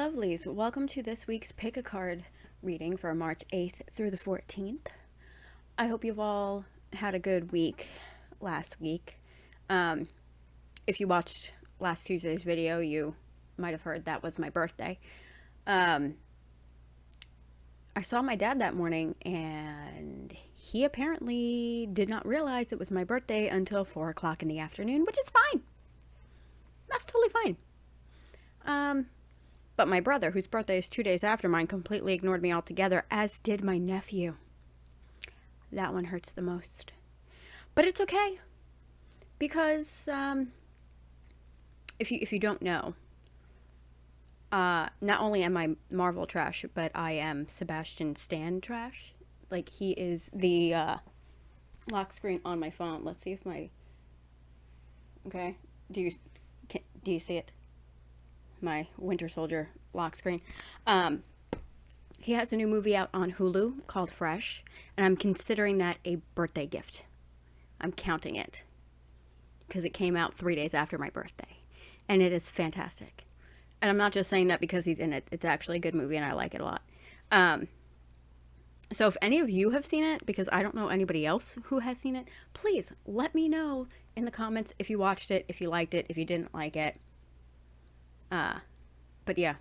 lovelies, welcome to this week's Pick a Card reading for March 8th through the 14th. I hope you've all had a good week last week. If you watched last Tuesday's video, you might have heard that was my birthday. I saw my dad that morning, and he apparently did not realize it was my birthday until 4 o'clock in the afternoon, which is fine. That's totally fine. But my brother, whose birthday is 2 days after mine, completely ignored me altogether, as did my nephew. That one hurts the most. But it's okay. Because, if you don't know, not only am I Marvel trash, but I am Sebastian Stan trash. Like, he is the, lock screen on my phone. Let's see if okay. Do you see it? My Winter Soldier lock screen. He has a new movie out on Hulu called Fresh, and I'm considering that a birthday gift. I'm counting it because it came out 3 days after my birthday, and it is fantastic. And I'm not just saying that because he's in it. It's actually a good movie, and I like it a lot. So if any of you have seen it, because I don't know anybody else who has seen it, please let me know in the comments if you watched it, if you liked it, if you didn't like it. But yeah,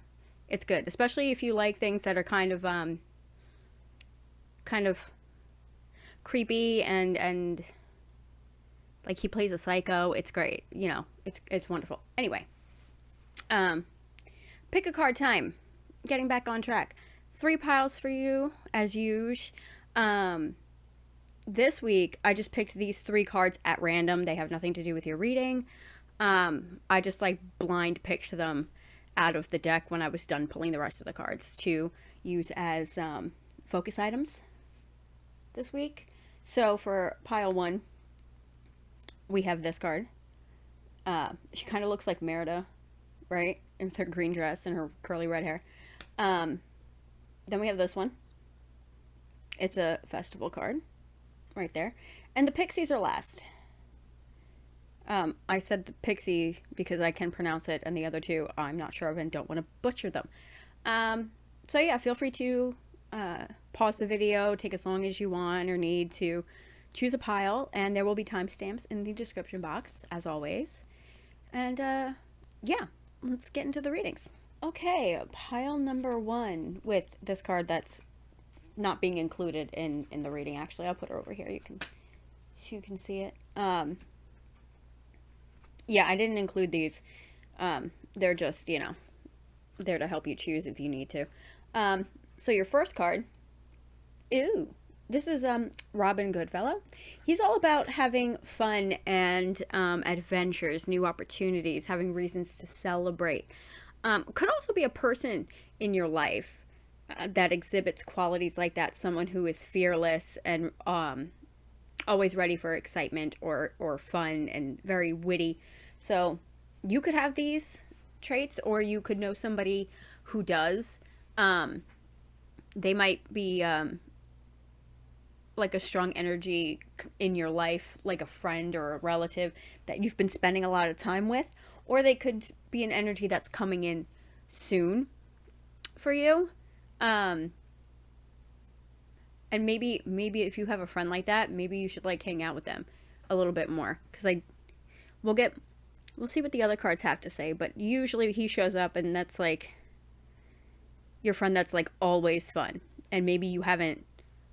it's good, especially if you like things that are kind of creepy and like he plays a psycho. It's great. You know, it's wonderful. Anyway, pick a card time. Getting back on track. 3 piles for you as usual. This week I just picked these 3 cards at random. They have nothing to do with your reading. I just like blind picked them out of the deck when I was done pulling the rest of the cards to use as focus items this week. So for pile 1, we have this card. She kind of looks like Merida, right? In her green dress and her curly red hair. Then we have this one. It's a festival card right there. And the pixies are last. I said the pixie because I can pronounce it, and the other 2 I'm not sure of and don't want to butcher them. So yeah, feel free to pause the video, take as long as you want or need to choose a pile, and there will be timestamps in the description box, as always. And yeah, let's get into the readings. Okay, pile number 1 with this card that's not being included in the reading. Actually, I'll put her over here. You can see it. Yeah, I didn't include these. They're just, there to help you choose if you need to. So your first card, this is Robin Goodfellow. He's all about having fun and adventures, new opportunities, having reasons to celebrate. Could also be a person in your life that exhibits qualities like that, someone who is fearless and always ready for excitement or fun and very witty. So you could have these traits, or you could know somebody who does. They might be like a strong energy in your life, like a friend or a relative that you've been spending a lot of time with, or they could be an energy that's coming in soon for you. And maybe if you have a friend like that, maybe you should like hang out with them a little bit more, because we'll see what the other cards have to say, but usually he shows up and that's like your friend that's like always fun, and maybe you haven't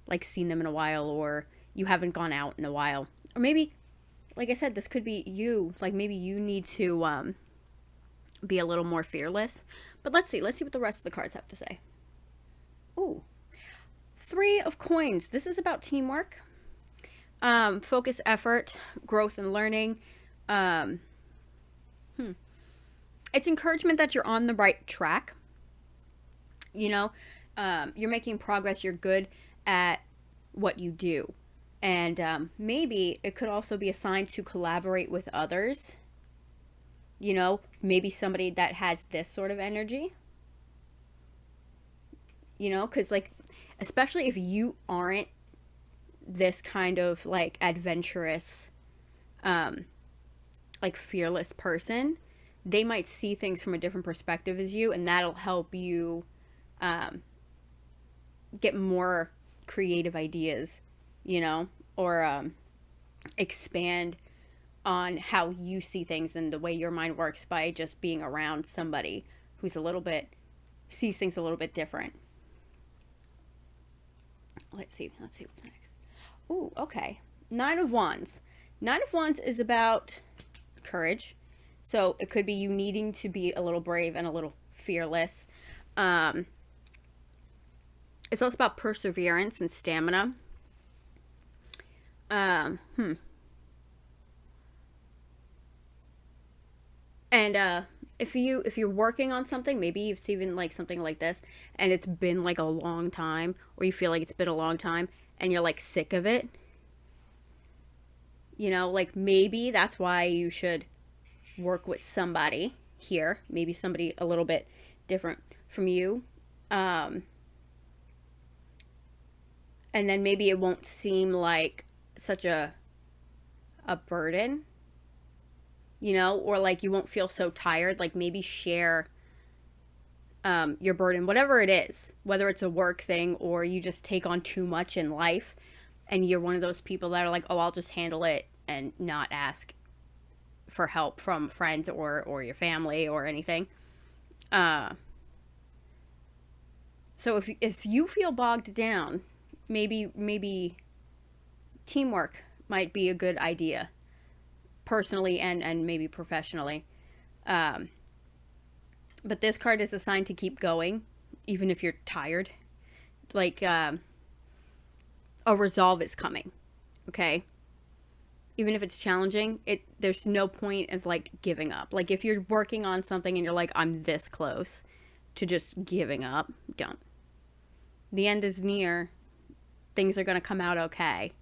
like seen them in a while, or you haven't gone out in a while, or maybe, like I said, this could be you, like maybe you need to be a little more fearless. But let's see what the rest of the cards have to say. Ooh, 3 of coins. This is about teamwork, focus, effort, growth, and learning. It's encouragement that you're on the right track. You're making progress. You're good at what you do. And maybe it could also be a sign to collaborate with others. Maybe somebody that has this sort of energy. Because like, especially if you aren't this kind of like adventurous, like fearless person, they might see things from a different perspective as you, and that'll help you get more creative ideas, or expand on how you see things and the way your mind works by just being around somebody who's sees things a little bit different. Let's see what's next. Ooh, okay. Nine of Wands. Nine of Wands is about courage. So it could be you needing to be a little brave and a little fearless. It's also about perseverance and stamina. And if you're working on something, maybe it's even like something like this, and it's been like a long time, or you feel like it's been a long time, and you're like sick of it. Like maybe that's why you should work with somebody here, maybe somebody a little bit different from you. And then maybe it won't seem like such a burden, or like you won't feel so tired. Like maybe share your burden, whatever it is, whether it's a work thing or you just take on too much in life and you're one of those people that are like, oh, I'll just handle it and not ask for help from friends or your family or anything. So if you feel bogged down, maybe teamwork might be a good idea, personally and maybe professionally. But this card is assigned to keep going, even if you're tired. Like, a resolve is coming, okay? Even if it's challenging, there's no point of, like, giving up. Like, if you're working on something and you're like, I'm this close to just giving up, don't. The end is near. Things are going to come out okay.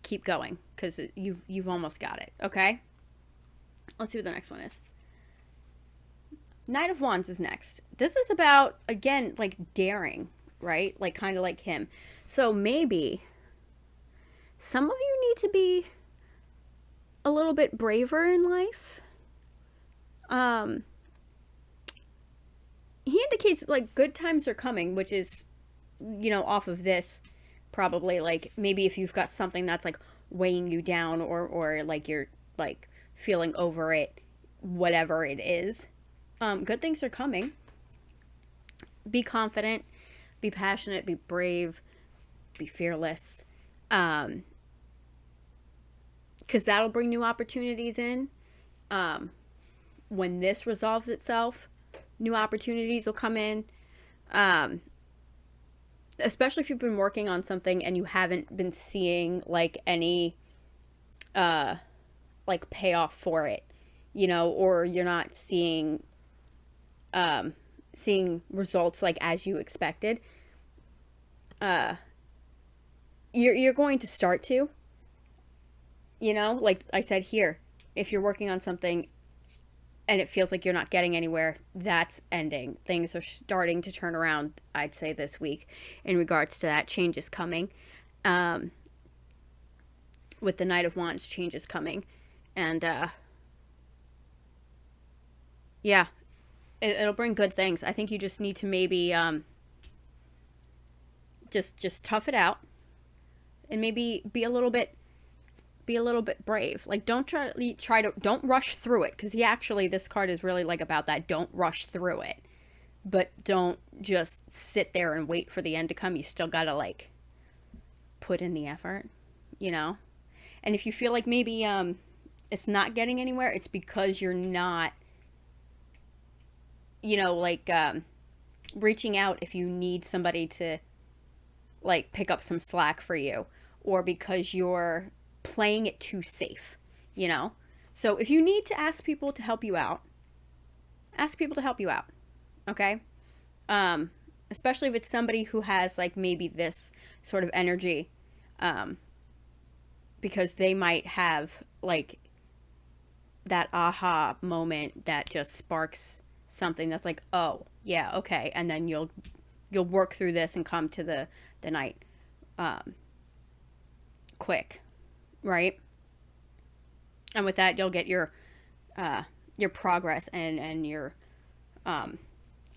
Keep going, because you've almost got it, okay? Let's see what the next one is. Knight of Wands is next. This is about, again, like daring, right? Like kind of like him. So maybe some of you need to be a little bit braver in life. He indicates like good times are coming, which is, off of this, probably like maybe if you've got something that's like weighing you down or like you're like feeling over it, whatever it is. Good things are coming. Be confident, be passionate, be brave, be fearless. Because that'll bring new opportunities in. When this resolves itself, new opportunities will come in. Especially if you've been working on something and you haven't been seeing like any like payoff for it, or you're not seeing results like as you expected. You're going to start to, like I said here, if you're working on something and it feels like you're not getting anywhere, that's ending. Things are starting to turn around, I'd say, this week in regards to that. Change is coming. With the Knight of Wands, change is coming. And, yeah, it'll bring good things. I think you just need to maybe just tough it out and maybe be a little bit brave. Like, don't don't rush through it, because this card is really like about that. Don't rush through it, but don't just sit there and wait for the end to come. You still gotta like put in the effort, and if you feel like maybe it's not getting anywhere, it's because you're not reaching out if you need somebody to like pick up some slack for you, or because you're playing it too safe, So if you need to ask people to help you out, ask people to help you out, okay? Especially if it's somebody who has like maybe this sort of energy, because they might have like that aha moment that just sparks something that's like, oh yeah, okay, and then you'll work through this and come to the night quick. Right? And with that, you'll get your your progress and your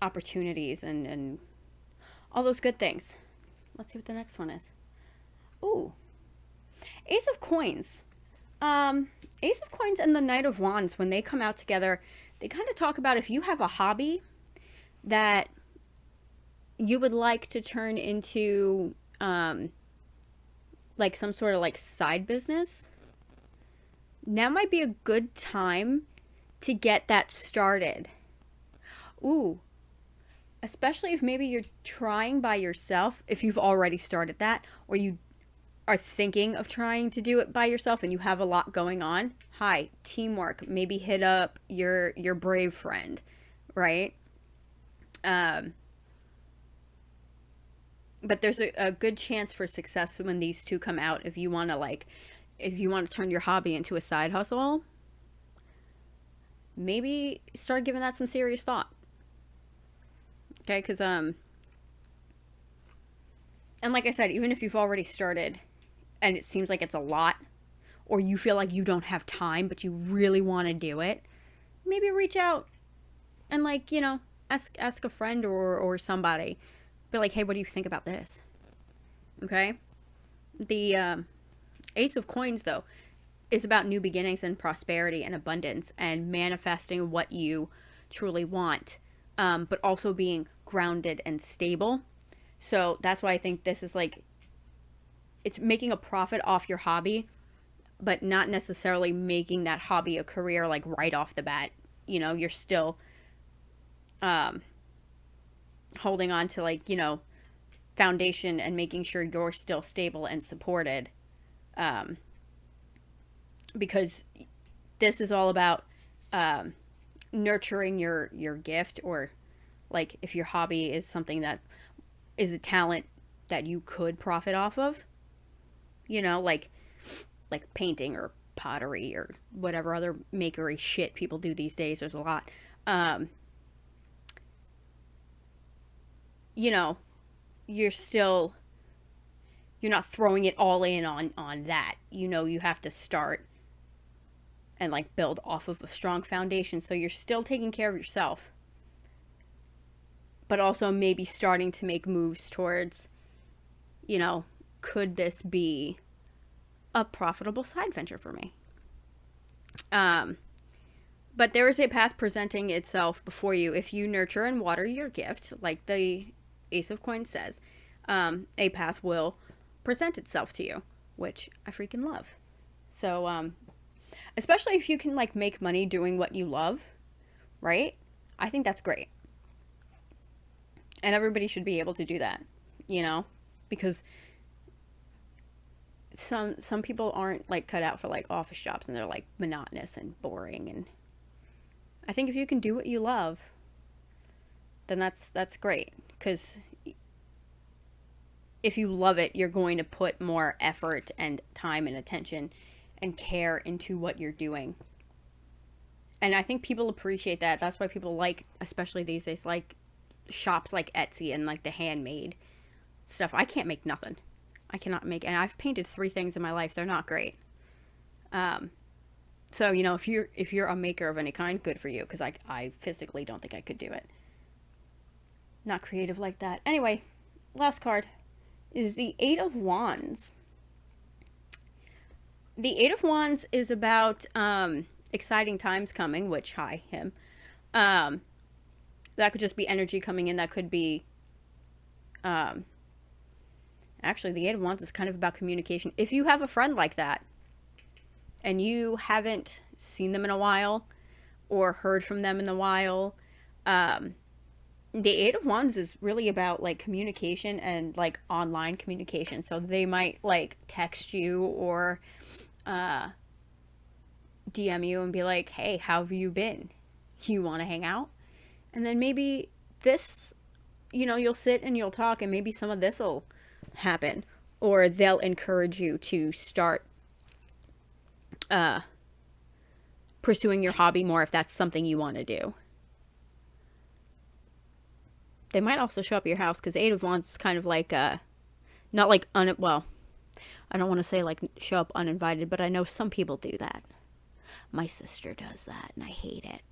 opportunities and all those good things. Let's see what the next one is. Ooh, Ace of Coins. Ace of Coins and the Knight of Wands, when they come out together, they kind of talk about if you have a hobby that you would like to turn into like some sort of like side business, now might be a good time to get that started. Ooh, especially if maybe you're trying by yourself, if you've already started that, or you are thinking of trying to do it by yourself and you have a lot going on. Hi, teamwork. Maybe hit up your brave friend, right? But there's a good chance for success when these two come out. If you want to turn your hobby into a side hustle, maybe start giving that some serious thought. Okay, because and like I said, even if you've already started and it seems like it's a lot, or you feel like you don't have time but you really want to do it, maybe reach out and ask a friend or somebody. Be like, hey, what do you think about this? Okay? The Ace of Coins, though, is about new beginnings and prosperity and abundance and manifesting what you truly want, but also being grounded and stable. So that's why I think this is like, it's making a profit off your hobby, but not necessarily making that hobby a career like right off the bat. You're still holding on to foundation and making sure you're still stable and supported, because this is all about nurturing your gift, or like if your hobby is something that is a talent that you could profit off of, like painting or pottery or whatever other makery shit people do these days. There's a lot. You're not throwing it all in on that. You have to start and build off of a strong foundation. So you're still taking care of yourself, but also maybe starting to make moves towards, could this be a profitable side venture for me? But there is a path presenting itself before you if you nurture and water your gift, like the Ace of Coins says. A path will present itself to you, which I freaking love. So, especially if you can make money doing what you love, right? I think that's great. And everybody should be able to do that, because some people aren't cut out for office jobs, and they're monotonous and boring. And I think if you can do what you love, then that's great, because if you love it, you're going to put more effort and time and attention and care into what you're doing. And I think people appreciate that. That's why people especially these days, shops like Etsy and the handmade stuff. I can't make nothing. I cannot make, and I've painted 3 things in my life. They're not great. So, if you're a maker of any kind, good for you, because I physically don't think I could do it. Not creative like that. Anyway, last card is the 8 of Wands. The 8 of Wands is about exciting times coming, which, hi, him. That could just be energy coming in. That could be, actually, the 8 of Wands is kind of about communication. If you have a friend like that, and you haven't seen them in a while, or heard from them in a while, the 8 of Wands is really about communication and online communication. So they might text you or DM you and be like, hey, how have you been? You want to hang out? And then maybe this, you'll sit and you'll talk, and maybe some of this will happen, or they'll encourage you to start pursuing your hobby more if that's something you want to do. They might also show up at your house, because 8 of Wands is kind of not well, I don't want to say show up uninvited, but I know some people do that. My sister does that and I hate it.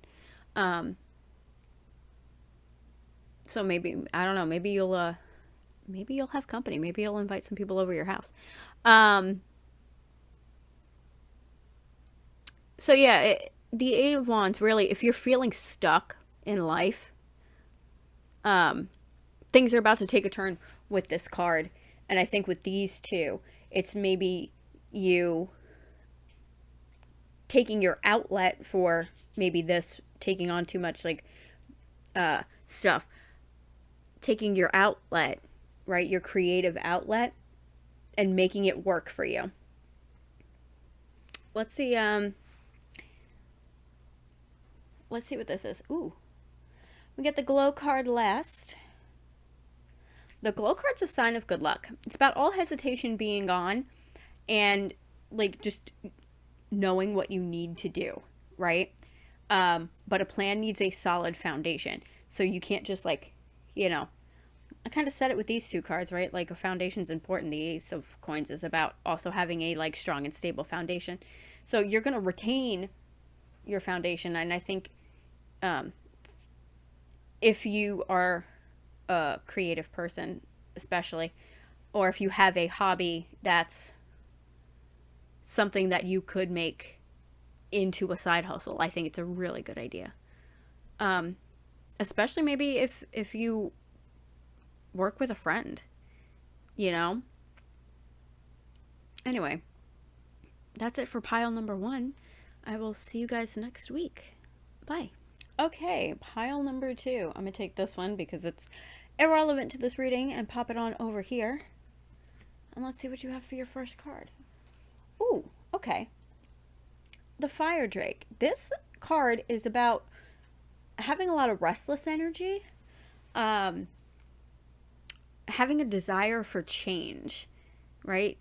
So maybe, I don't know, maybe you'll have company. Maybe you'll invite some people over your house. So yeah, the Eight of Wands, really, if you're feeling stuck in life, things are about to take a turn with this card. And I think with these two, it's maybe you taking your outlet for maybe this, taking on too much like stuff, taking your outlet, right, your creative outlet, and making it work for you. Let's see what this is. Ooh, we get the Glow card last. The Glow card's a sign of good luck. It's about all hesitation being gone and like just knowing what you need to do, right? But a plan needs a solid foundation. So you can't just like, I kind of said it with these two cards, right? Like a foundation's important. The Ace of Coins is about also having a like strong and stable foundation. So you're going to retain your foundation. And I think if you are a creative person, especially, or if you have a hobby that's something that you could make into a side hustle, I think it's a really good idea. Especially maybe if you work with a friend, Anyway, that's it for pile number 1. I will see you guys next week. Bye. Okay, pile number 2. I'm going to take this one because it's irrelevant to this reading and pop it on over here. And let's see what you have for your first card. Ooh, okay. The Fire Drake. This card is about having a lot of restless energy, having a desire for change, right?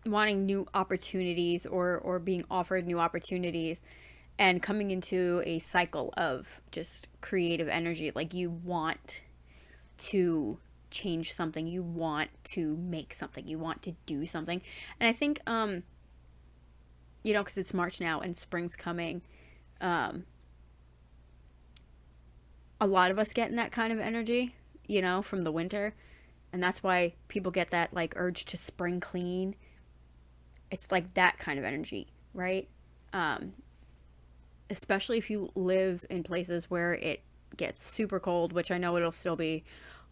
Wanting new opportunities or being offered new opportunities and coming into a cycle of just creative energy. Like you want to change something, you want to make something, you want to do something. And I think, because it's March now and spring's coming, a lot of us get in that kind of energy, from the winter. And that's why people get that like urge to spring clean. It's like that kind of energy, right? Especially if you live in places where it gets super cold, which I know it'll still be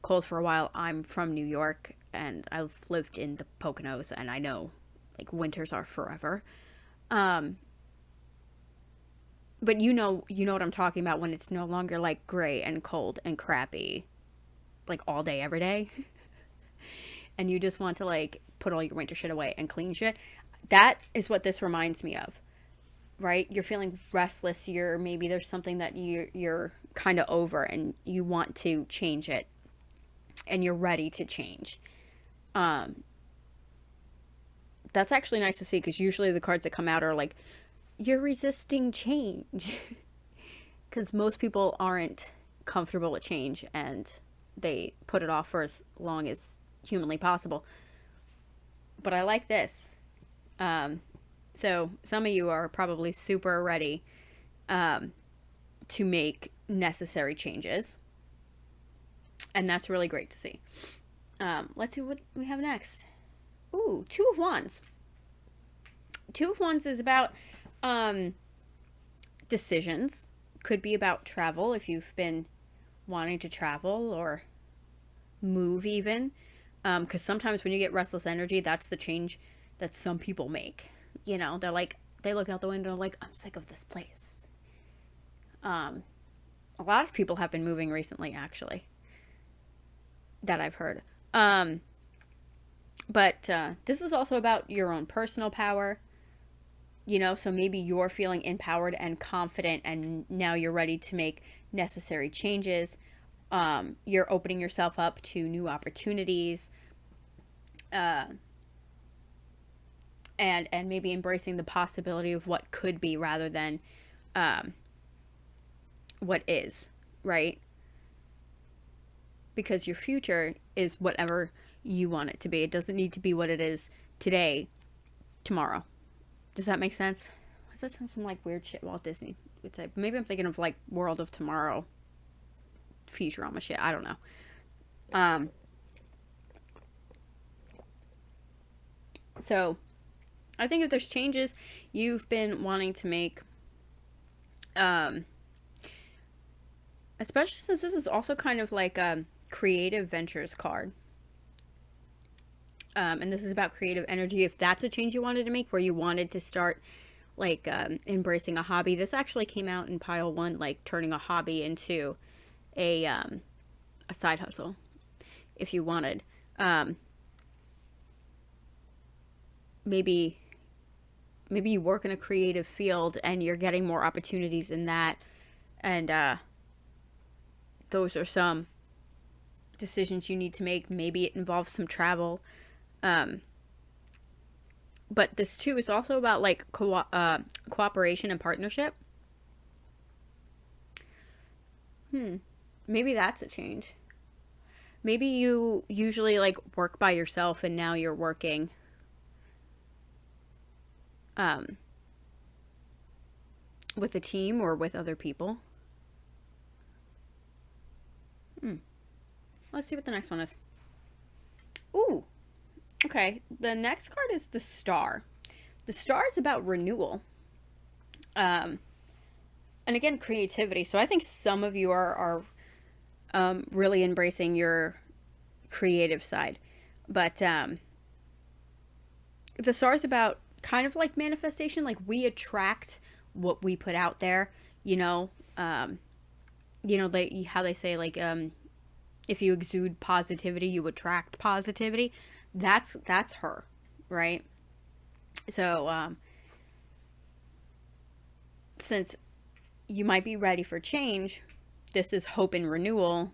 cold for a while. I'm from New York and I've lived in the Poconos and I know like winters are forever. But you know what I'm talking about when it's no longer like gray and cold and crappy like all day every day. And you just want to like put all your winter shit away and clean shit. That is what this reminds me of, right? You're feeling restless. Maybe there's something that you're kind of over and you want to change it and you're ready to change. That's actually nice to see because usually the cards that come out are like, you're resisting change. Because most people aren't comfortable with change and they put it off for as long as humanly possible. But I like this. So some of you are probably super ready to make necessary changes. And that's really great to see. Let's see what we have next. Ooh, Two of Wands. Two of Wands is about decisions. Could be about travel if you've been wanting to travel or move even. Because sometimes when you get restless energy, that's the change that some people make. They're like, they look out the window like, I'm sick of this place. A lot of people have been moving recently, actually, that I've heard. But this is also about your own personal power. So maybe you're feeling empowered and confident and now you're ready to make necessary changes. You're opening yourself up to new opportunities. And maybe embracing the possibility of what could be rather than what is, right? Because your future is whatever you want it to be. It doesn't need to be what it is today, tomorrow. Does that make sense? Because that sounds some like weird shit Walt Disney would say. Maybe I'm thinking of like World of Tomorrow, Futurama shit. I don't know. So I think if there's changes you've been wanting to make, especially since this is also kind of like a creative ventures card. And this is about creative energy. If that's a change you wanted to make, where you wanted to start like embracing a hobby, this actually came out in pile 1, like turning a hobby into a side hustle, if you wanted. Maybe you work in a creative field and you're getting more opportunities in that, and those are some decisions you need to make. Maybe it involves some travel. But this too is also about like cooperation and partnership. Maybe that's a change. Maybe you usually like work by yourself and now you're working with a team or with other people. Let's see what the next one is. Ooh. Okay, the next card is the Star. The Star is about renewal. And again, creativity. So I think some of you are really embracing your creative side. But the Star is about kind of like manifestation. Like we attract what we put out there, you know. How they say like if you exude positivity, you attract positivity. That's her, right? So since you might be ready for change, this is hope and renewal.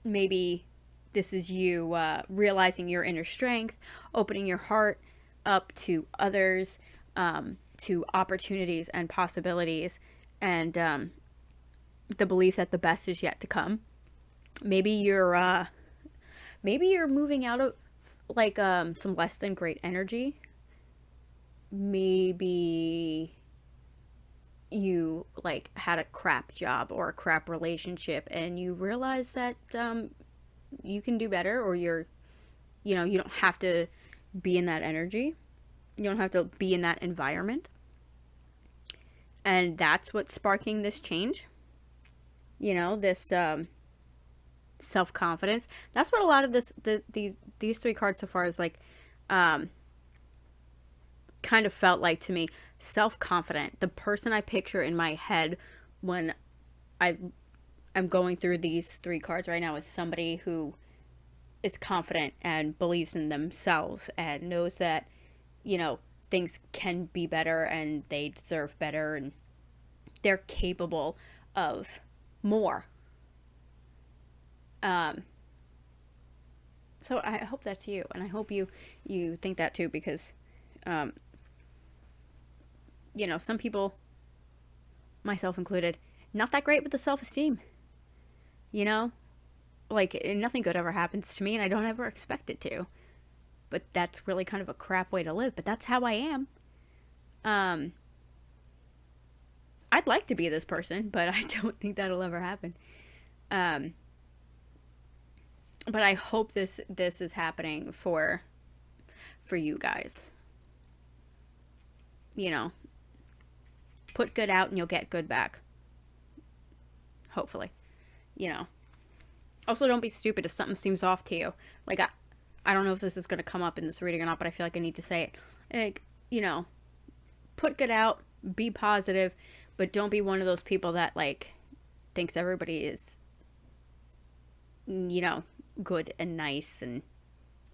Maybe this is you realizing your inner strength, opening your heart up to others, to opportunities and possibilities, and the belief that the best is yet to come. Maybe you're moving out of like some less than great energy. Maybe you like had a crap job or a crap relationship and you realize that you can do better, or you don't have to be in that energy. You don't have to be in that environment. And that's what's sparking this change. This self-confidence. That's what a lot of these 3 cards so far is like kind of felt like to me. Self-confident. The person I picture in my head when I'm going through these 3 cards right now is somebody who is confident and believes in themselves and knows that, things can be better and they deserve better and they're capable of more. So I hope that's you, and I hope you think that too, because some people, myself included, not that great with the self-esteem. Like nothing good ever happens to me, and I don't ever expect it to. But that's really kind of a crap way to live, but that's how I am. I'd like to be this person, but I don't think that'll ever happen. But I hope this is happening for you guys. Put good out and you'll get good back. Hopefully. Also, don't be stupid if something seems off to you. Like, I don't know if this is going to come up in this reading or not, but I feel like I need to say it. Like, put good out, be positive, but don't be one of those people that, like, thinks everybody is, good and nice and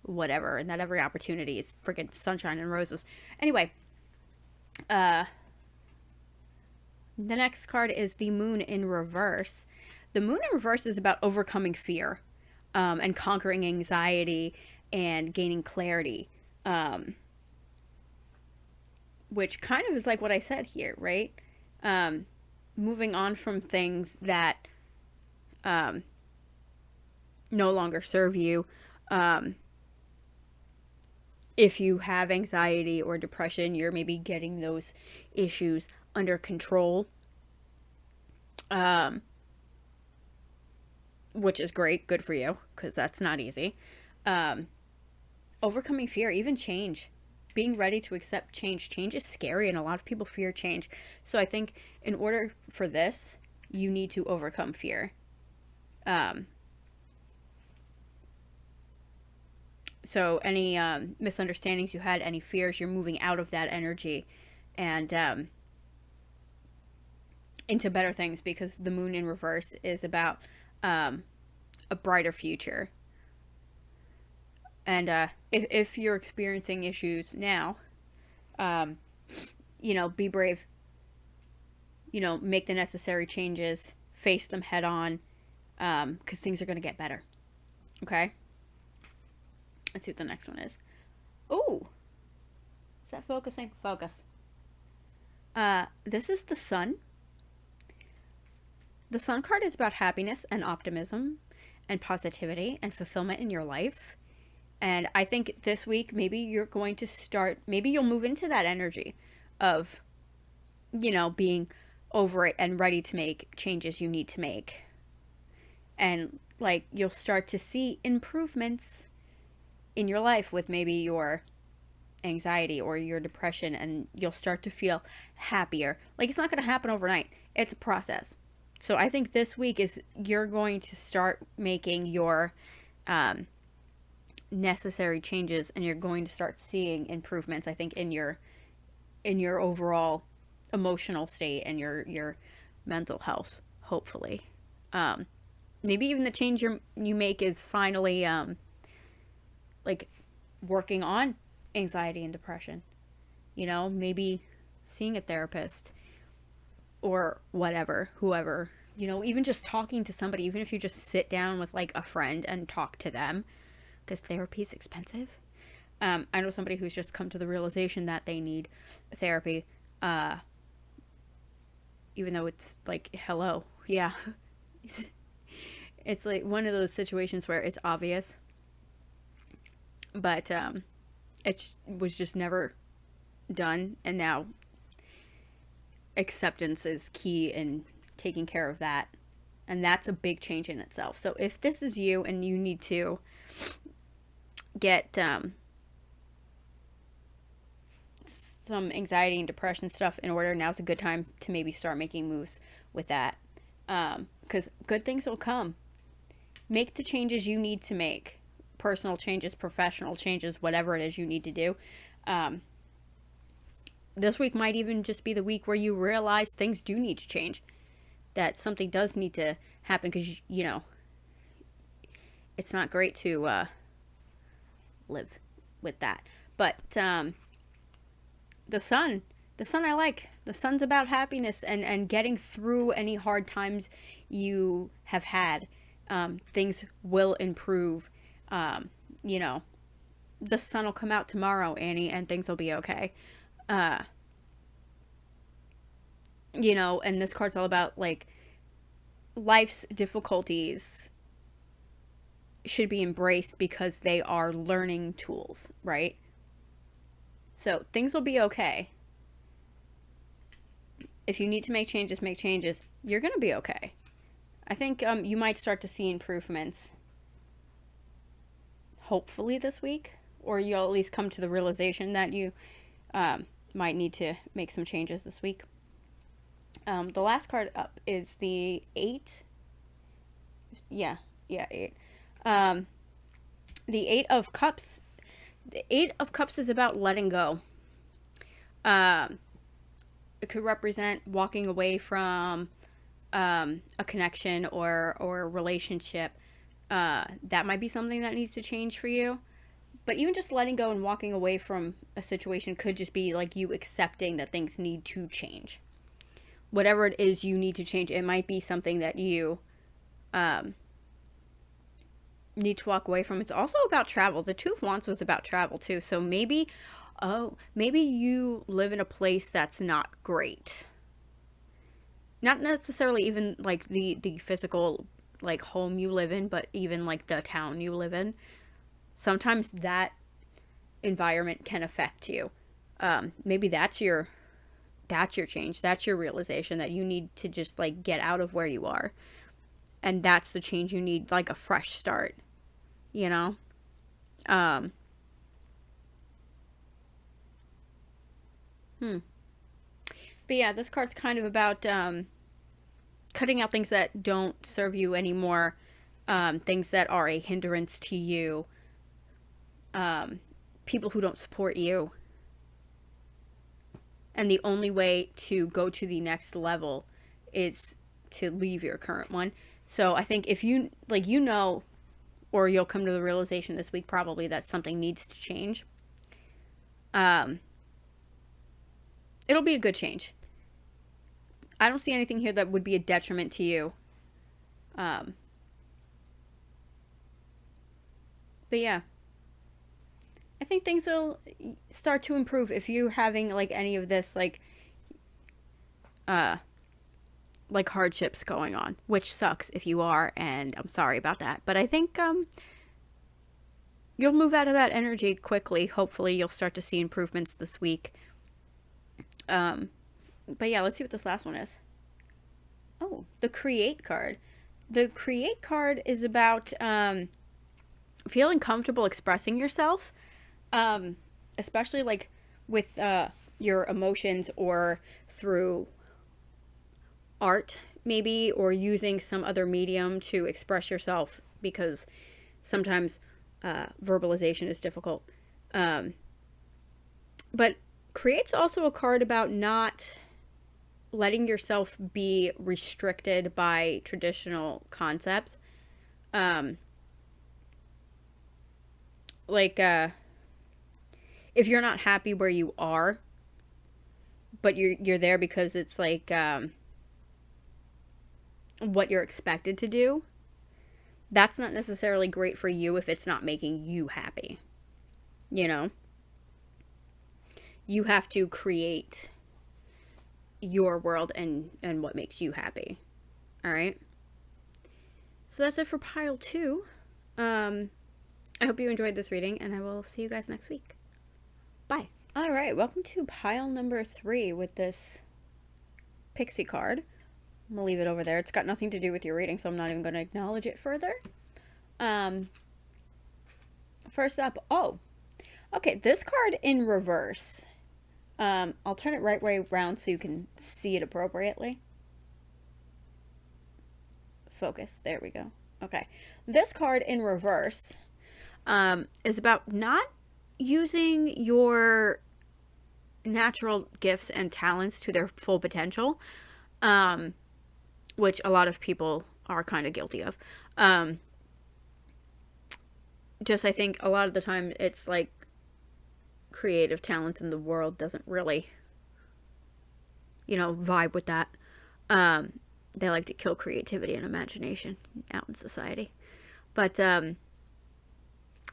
whatever, and that every opportunity is freaking sunshine and roses. Anyway, the next card is the Moon in reverse. The Moon in reverse is about overcoming fear, and conquering anxiety and gaining clarity, which kind of is like what I said here, right? Moving on from things that no longer serve you, if you have anxiety or depression, you're maybe getting those issues under control, which is great. Good for you, because that's not easy. Overcoming fear, even change, being ready to accept change. Change is scary, and a lot of people fear change. So I think in order for this, you need to overcome fear. So any misunderstandings you had, any fears, you're moving out of that energy and into better things, because the moon in reverse is about a brighter future. And if you're experiencing issues now, be brave. Make the necessary changes, face them head on, because things are going to get better. Okay? Let's see what the next one is. Ooh! Is that focusing? Focus. This is the Sun. The Sun card is about happiness and optimism and positivity and fulfillment in your life. And I think this week, maybe you're going to start, maybe you'll move into that energy of, being over it and ready to make changes you need to make. And you'll start to see improvements in your life with maybe your anxiety or your depression, and you'll start to feel happier. It's not going to happen overnight. It's a process. So I think this week is you're going to start making your necessary changes, and you're going to start seeing improvements, I think, in your overall emotional state and your mental health, hopefully. Maybe even the change you make is finally working on anxiety and depression. Maybe seeing a therapist or whoever, even just talking to somebody, even if you just sit down with a friend and talk to them, because therapy is expensive. I know somebody who's just come to the realization that they need therapy, even though it's hello. Yeah. It's one of those situations where it's obvious, but it was just never done, and now acceptance is key in taking care of that, and that's a big change in itself. So if this is you and you need to get some anxiety and depression stuff in order, now's a good time to maybe start making moves with that, because good things will come. Make the changes you need to make. Personal changes, professional changes, whatever it is you need to do. This week might even just be the week where you realize things do need to change. That something does need to happen, because, it's not great to live with that. But the sun I like. The sun's about happiness and getting through any hard times you have had. Things will improve. The sun will come out tomorrow, Annie, and things will be okay. And this card's all about life's difficulties should be embraced because they are learning tools, right? So things will be okay. If you need to make changes, make changes. You're going to be okay. I think you might start to see improvements hopefully this week, or you'll at least come to the realization that you might need to make some changes this week. The last card up is the 8. Yeah, 8. The 8 of Cups. The 8 of Cups is about letting go. It could represent walking away from a connection or a relationship. That might be something that needs to change for you. But even just letting go and walking away from a situation could just be you accepting that things need to change. Whatever it is you need to change, it might be something that you need to walk away from. It's also about travel. The Two of Wands was about travel too. So maybe you live in a place that's not great. Not necessarily even the physical home you live in, but even the town you live in. Sometimes that environment can affect you. Maybe that's your change. That's your realization that you need to just like get out of where you are. And that's the change you need, like a fresh start, you know? Um, but yeah, this card's kind of about cutting out things that don't serve you anymore, things that are a hindrance to you, people who don't support you. And the only way to go to the next level is to leave your current one. So I think if you, like, you know, or you'll come to the realization this week probably that something needs to change, it'll be a good change. I don't see anything here that would be a detriment to you. But yeah, I think things will start to improve if you're having like any of this like hardships going on, which sucks if you are, and I'm sorry about that. But I think you'll move out of that energy quickly. Hopefully, you'll start to see improvements this week. But yeah, let's see what this last one is. Oh, the Create card. The Create card is about feeling comfortable expressing yourself, especially like with your emotions or through art, maybe, or using some other medium to express yourself, because sometimes verbalization is difficult. But Create's also a card about not letting yourself be restricted by traditional concepts. Like, if you're not happy where you are, but you're there because it's like what you're expected to do, that's not necessarily great for you if it's not making you happy. You know? You have to create your world and what makes you happy. All right? So that's it for pile 2. I hope you enjoyed this reading, and I will see you guys next week. Bye. All right, welcome to pile number 3 with this pixie card. I'm going to leave it over there. It's got nothing to do with your reading, so I'm not even going to acknowledge it further. First up, okay, this card in reverse. I'll turn it right way around so you can see it appropriately. Focus. There we go. Okay. This card in reverse is about not using your natural gifts and talents to their full potential, which a lot of people are kind of guilty of. Just I think a lot of the time it's like creative talent in the world doesn't really, vibe with that. They like to kill creativity and imagination out in society. But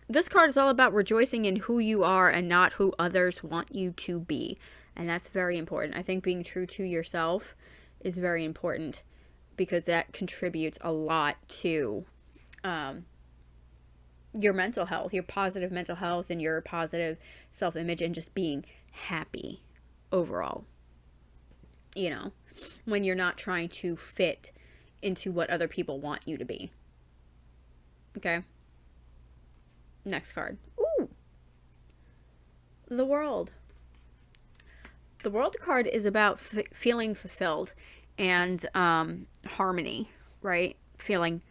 this card is all about rejoicing in who you are and not who others want you to be. And that's very important. I think being true to yourself is very important because that contributes a lot to your mental health, your positive mental health, and your positive self-image, and just being happy overall. When you're not trying to fit into what other people want you to be. Okay? Next card. Ooh! The World. The World card is about feeling fulfilled and harmony, right? Feeling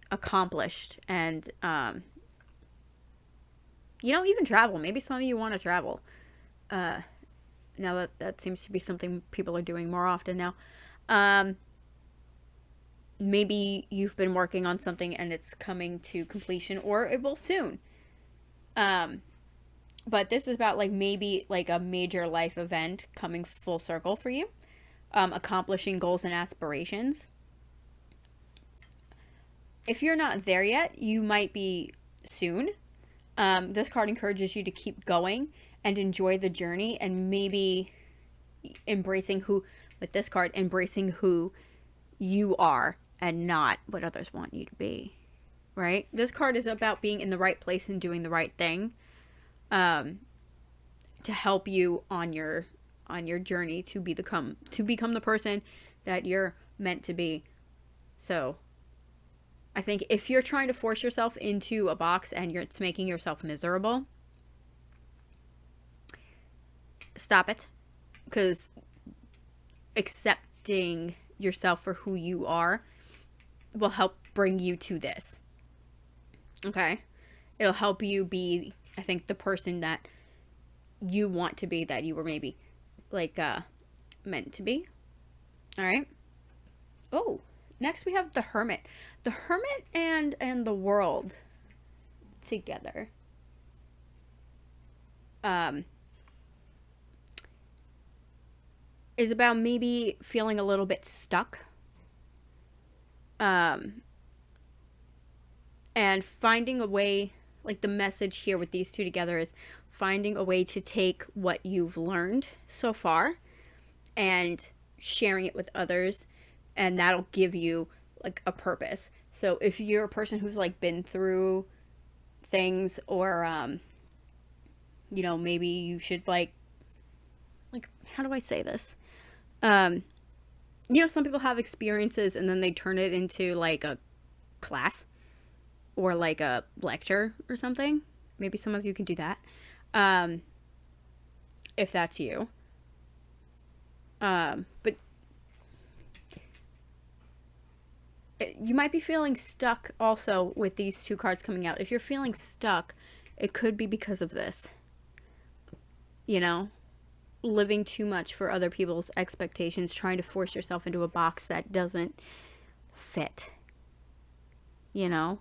accomplished and, even travel. Maybe some of you want to travel. Now that seems to be something people are doing more often now. Maybe you've been working on something and it's coming to completion, or it will soon. But this is about maybe a major life event coming full circle for you. Accomplishing goals and aspirations. If you're not there yet, you might be soon. This card encourages you to keep going and enjoy the journey, and maybe embracing who you are and not what others want you to be, right? This card is about being in the right place and doing the right thing. to help you on your journey to become the person that you're meant to be. So I think if you're trying to force yourself into a box and it's making yourself miserable, stop it. Because accepting yourself for who you are will help bring you to this. Okay? It'll help you be, I think, the person that you want to be, that you were maybe like meant to be. All right? Oh, next we have the Hermit. The Hermit and the World together. Is about maybe feeling a little bit stuck. And finding a way, like the message here with these two together is finding a way to take what you've learned so far and sharing it with others, and that'll give you like a purpose. So if you're a person who's like been through things, or maybe you should like how do I say this? Some people have experiences and then they turn it into like a class or like a lecture or something. Maybe some of you can do that. If that's you. But you might be feeling stuck also with these two cards coming out. If you're feeling stuck, it could be because of this. Living too much for other people's expectations, trying to force yourself into a box that doesn't fit. But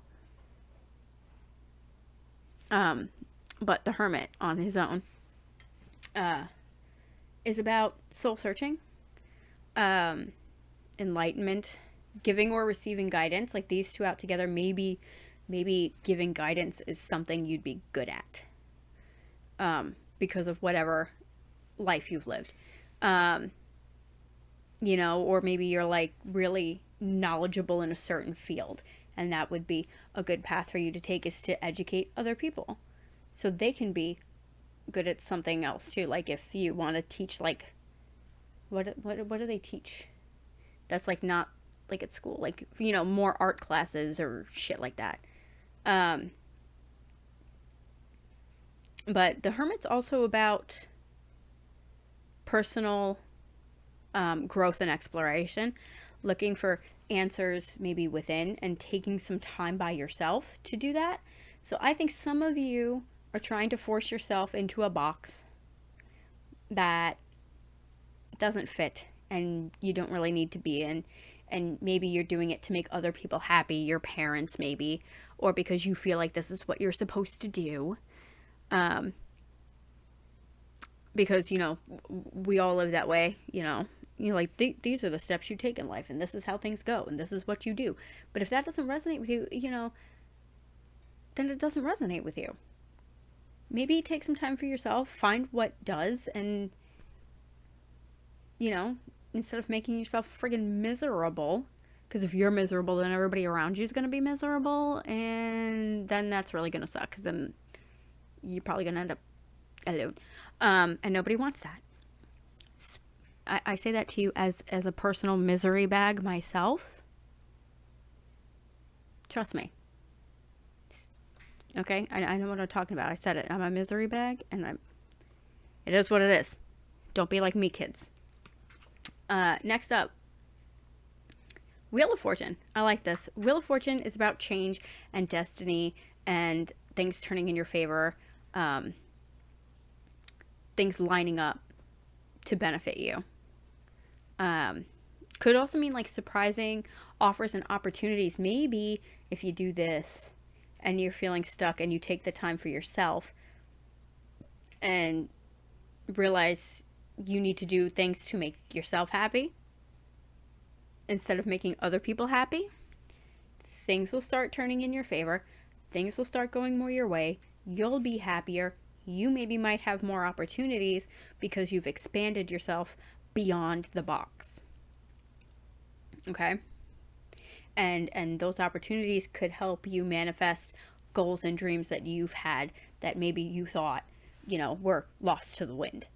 the Hermit on his own is about soul searching, enlightenment, giving or receiving guidance. Like these two out together, maybe giving guidance is something you'd be good at, because of whatever life you've lived. Or maybe you're like really knowledgeable in a certain field, and that would be a good path for you to take, is to educate other people so they can be good at something else too. Like if you want to teach, like what do they teach that's like not like at school, like more art classes or shit like that. But the Hermit's also about personal growth and exploration, looking for answers maybe within and taking some time by yourself to do that. So I think some of you are trying to force yourself into a box that doesn't fit and you don't really need to be in, and maybe you're doing it to make other people happy, your parents maybe, or because you feel like this is what you're supposed to do. Because we all live that way. Like these are the steps you take in life, and this is how things go, and this is what you do. But if that doesn't resonate with you, then it doesn't resonate with you. Maybe take some time for yourself, find what does, and instead of making yourself friggin' miserable, because if you're miserable, then everybody around you is going to be miserable, and then that's really going to suck, because then you're probably going to end up alone. And nobody wants that. I say that to you as a personal misery bag myself. Trust me. Okay? I know what I'm talking about. I said it. I'm a misery bag, and it is what it is. Don't be like me, kids. Next up, Wheel of Fortune. I like this. Wheel of Fortune is about change and destiny and things turning in your favor. Things lining up to benefit you. Could also mean like surprising offers and opportunities. Maybe if you do this and you're feeling stuck and you take the time for yourself and realize you need to do things to make yourself happy instead of making other people happy, things will start turning in your favor. Things will start going more your way. You'll be happier. You maybe might have more opportunities because you've expanded yourself beyond the box. Okay? And those opportunities could help you manifest goals and dreams that you've had that maybe you thought were lost to the wind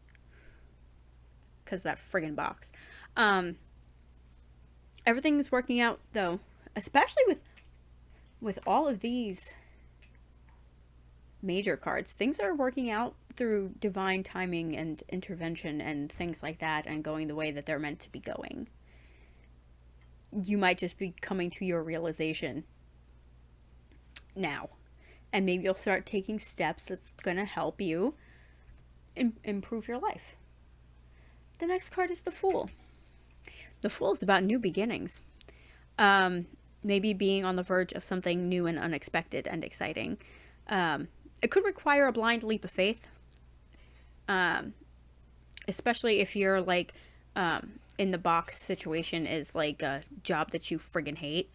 because that friggin' box. Everything's working out though, especially with all of these major cards. Things are working out through divine timing and intervention and things like that, and going the way that they're meant to be going. You might just be coming to your realization now, and maybe you'll start taking steps that's going to help you improve your life. The next card is the Fool. The Fool is about new beginnings. Maybe being on the verge of something new and unexpected and exciting. It could require a blind leap of faith, especially if you're like in the box situation is like a job that you friggin' hate.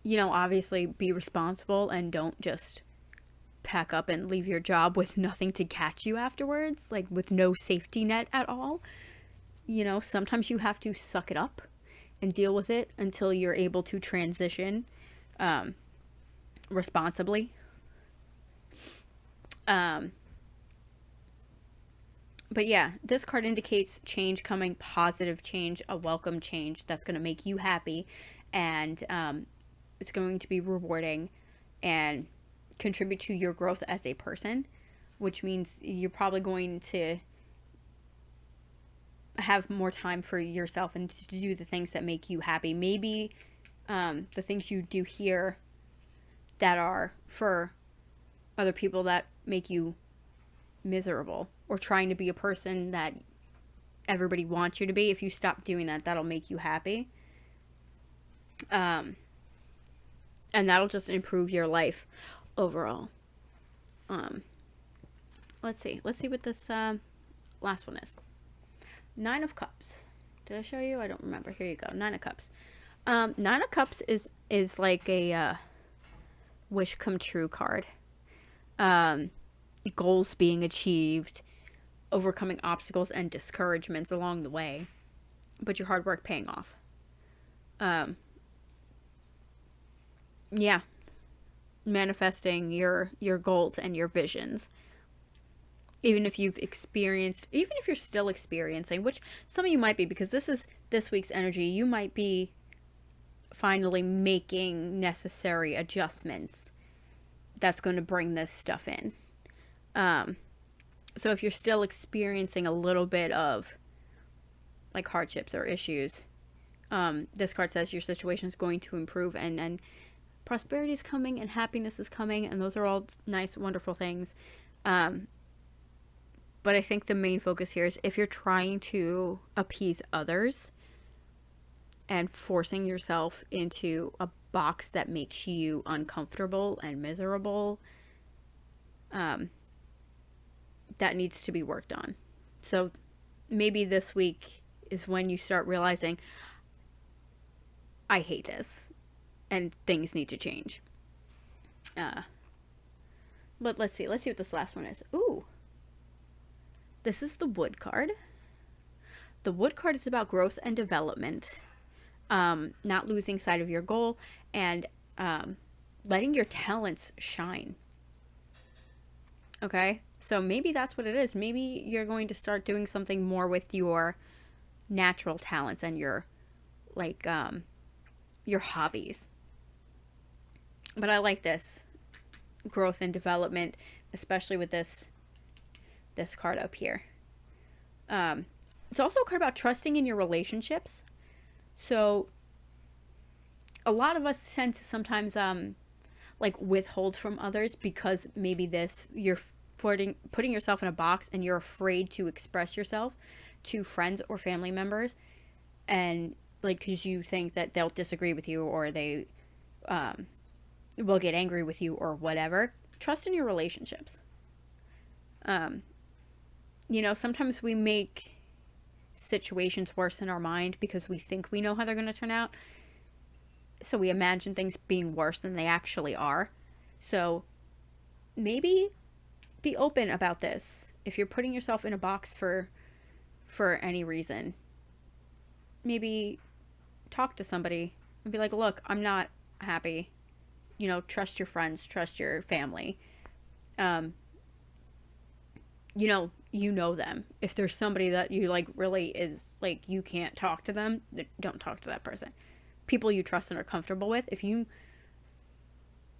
Obviously be responsible and don't just pack up and leave your job with nothing to catch you afterwards, like with no safety net at all. Sometimes you have to suck it up and deal with it until you're able to transition responsibly. But yeah, this card indicates change coming, positive change, a welcome change that's going to make you happy, and it's going to be rewarding and contribute to your growth as a person, which means you're probably going to have more time for yourself and to do the things that make you happy. Maybe the things you do here that are for other people that make you miserable, or trying to be a person that everybody wants you to be. If you stop doing that, that'll make you happy. And that'll just improve your life overall. Let's see what this last one is. 9 of Cups. Did I show you? I don't remember. Here you go. 9 of Cups. 9 of Cups is like a wish come true card. Goals being achieved, overcoming obstacles and discouragements along the way, but your hard work paying off. Yeah. Manifesting your goals and your visions. Even if you're still experiencing, which some of you might be, because this is this week's energy, you might be finally making necessary adjustments that's going to bring this stuff in. So if you're still experiencing a little bit of like hardships or issues, this card says your situation is going to improve, and prosperity is coming and happiness is coming, and those are all nice, wonderful things. But I think the main focus here is if you're trying to appease others and forcing yourself into a box that makes you uncomfortable and miserable, that needs to be worked on. So maybe this week is when you start realizing, I hate this and things need to change. But let's see what this last one is. Ooh. This is the Wood card. The Wood card is about growth and development, not losing sight of your goal, and letting your talents shine. Okay? So maybe that's what it is. Maybe you're going to start doing something more with your natural talents and your hobbies. But I like this growth and development, especially with this card up here. It's also a card about trusting in your relationships. So a lot of us tend to sometimes withhold from others because maybe you're putting yourself in a box and you're afraid to express yourself to friends or family members, and because you think that they'll disagree with you, or they will get angry with you, or whatever. Trust in your relationships. Sometimes we make situations worse in our mind because we think we know how they're going to turn out. So we imagine things being worse than they actually are. So maybe be open about this. If you're putting yourself in a box for any reason, maybe talk to somebody and be like, look, I'm not happy. trust your friends, trust your family. Um, you know them. If there's somebody that you like really is like you can't talk to them, don't talk to that person. People you trust and are comfortable with. If you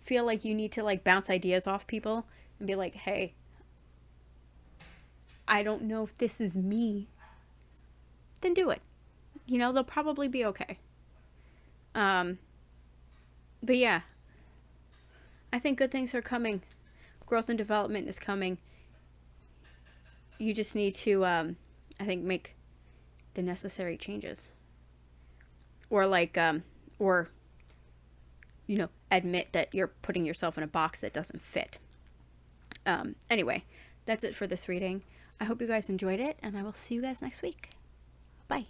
feel like you need to like bounce ideas off people and be like, "Hey, I don't know if this is me," then do it. They'll probably be okay. Um, but yeah, I think good things are coming. Growth and development is coming. You just need to, I think, make the necessary changes. Or like, or, admit that you're putting yourself in a box that doesn't fit. Anyway, that's it for this reading. I hope you guys enjoyed it, and I will see you guys next week. Bye.